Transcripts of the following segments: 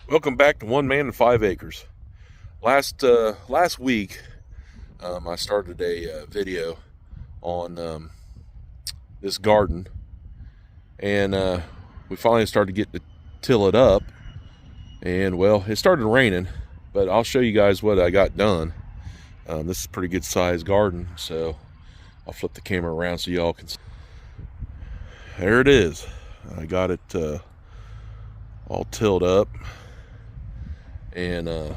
Welcome back to One Man and 5 Acres. Last week, I started a video on this garden, and we finally started to get to till it up. And well, it started raining, but I'll show you guys what I got done. This is a pretty good sized garden, so I'll flip the camera around so y'all can see. There it is. I got it all tilled up. And to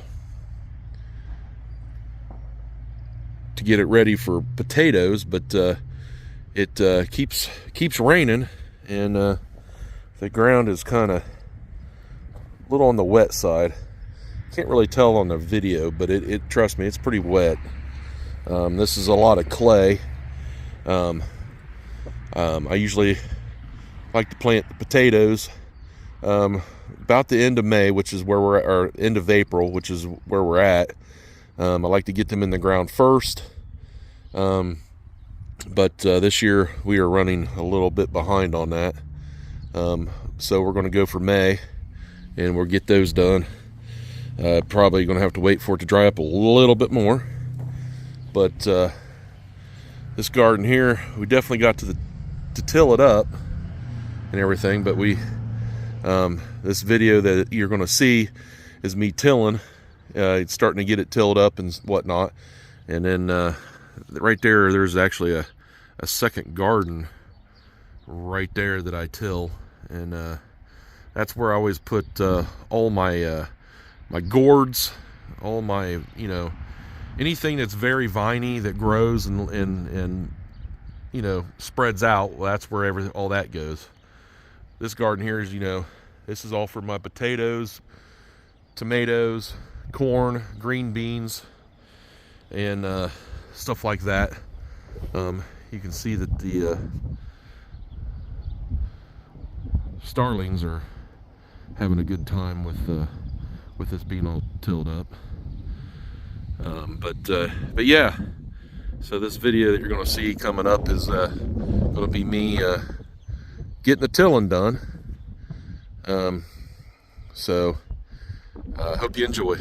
get it ready for potatoes, but it keeps raining, and the ground is kind of a little on the wet side. Can't really tell on the video, but it trust me, it's pretty wet. This is a lot of clay. I usually like to plant the potatoes about the end of May, which is where we're at, or end of April, which is where we're at. I like to get them in the ground first, but this year we are running a little bit behind on that, so we're going to go for May, and we'll get those done. Probably going to have to wait for it to dry up a little bit more, but this garden here, we definitely got to till it up and everything, but this video that you're going to see is me tilling. It's starting to get it tilled up and whatnot, and then right there's actually a second garden right there that I till, and that's where I always put all my my gourds, all my, anything that's very viney that grows and spreads out. Well, that's where all that goes. This garden here is, this is all for my potatoes, tomatoes, corn, green beans, and stuff like that. You can see that the starlings are having a good time with this being all tilled up. But yeah, so this video that you're going to see coming up is going to be me getting the tilling done. So hope you enjoy.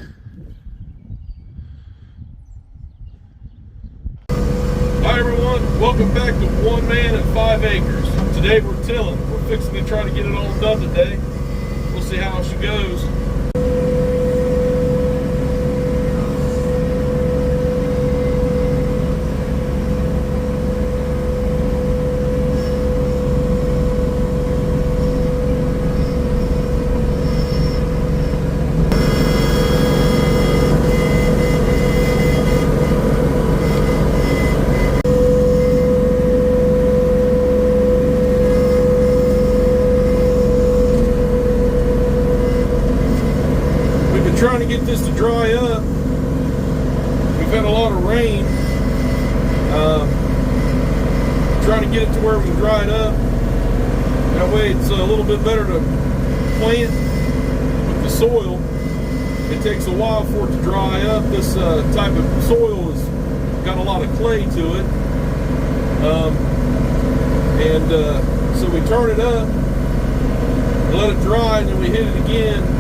Hi everyone, welcome back to One Man and 5 Acres. Today we're tilling. We're fixing to try to get it all done today. We'll see how she goes. Trying to get this to dry up. We've had a lot of rain. Trying to get it to where we can dry it up. That way it's a little bit better to plant with the soil. It takes a while for it to dry up. This type of soil has got a lot of clay to it. So we turn it up, let it dry, and then we hit it again.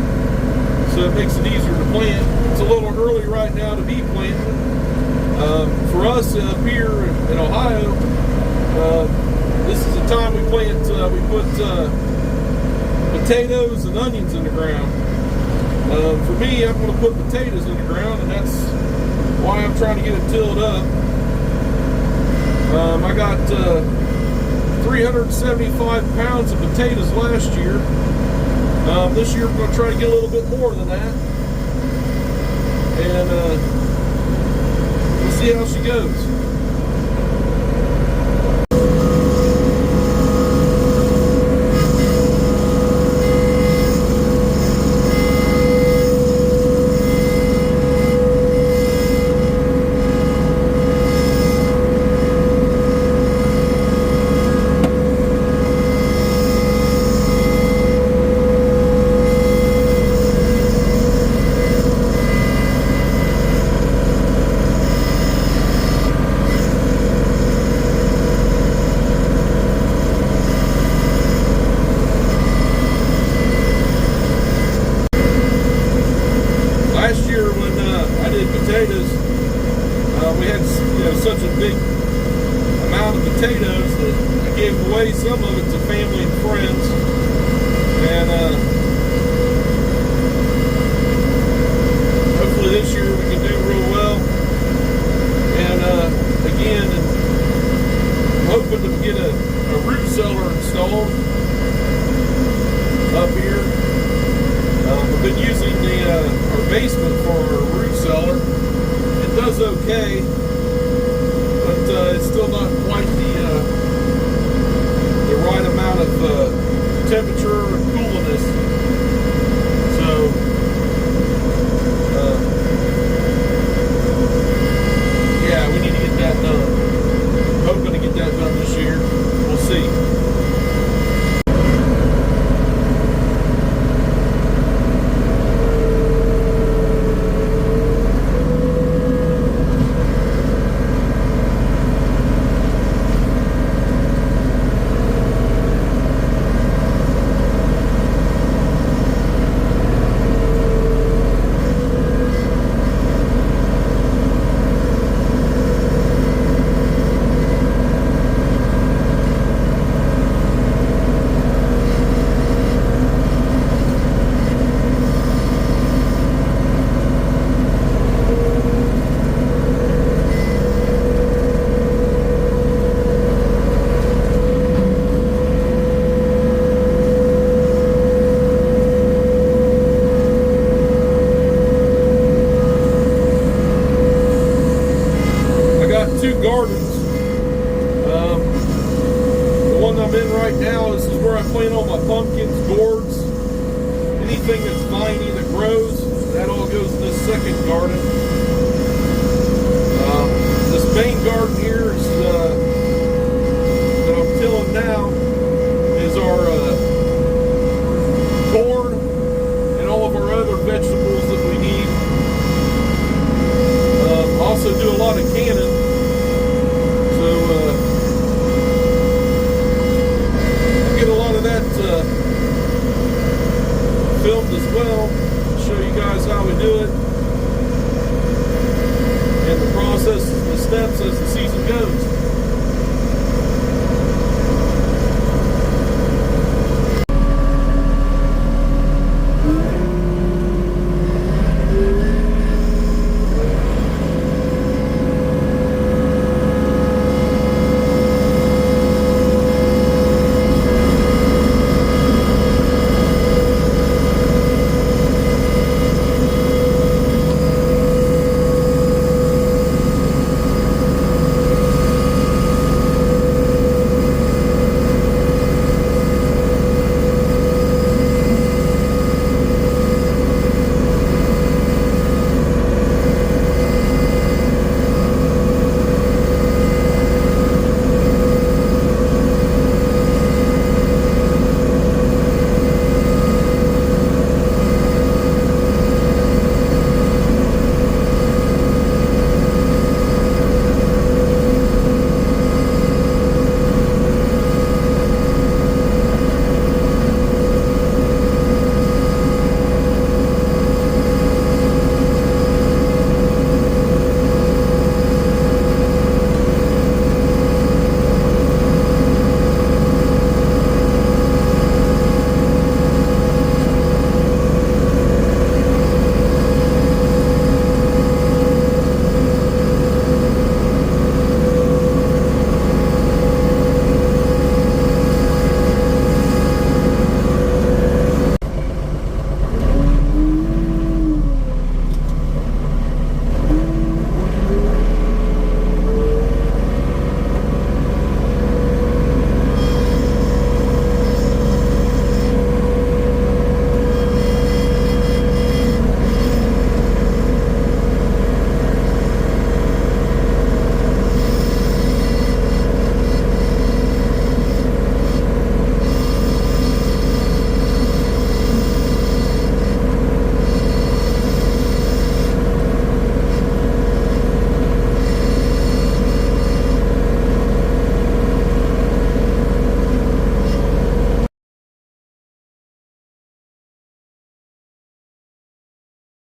So it makes it easier to plant. It's a little early right now to be planting. For us up here in Ohio, this is the time we plant. We put potatoes and onions in the ground. For me, I'm going to put potatoes in the ground, and that's why I'm trying to get it tilled up. I got 375 pounds of potatoes last year. This year we're going to try to get a little bit more than that, and we'll see how she goes. basement for our root cellar. It does okay, but it's still not quite the right amount of temperature and coolness. So yeah, we need to get that done. I'm hoping to get that done this year. We'll see. Two gardens. The one I'm in right now, this is where I plant all my pumpkins, gourds, anything that's viney that grows, that all goes in this second garden. This main garden here is that I'm tilling now is our corn and all of our other vegetables that we need. Also do a lot of canning. Get a lot of that filmed as well. Show you guys how we do it and the process and the steps as the season goes.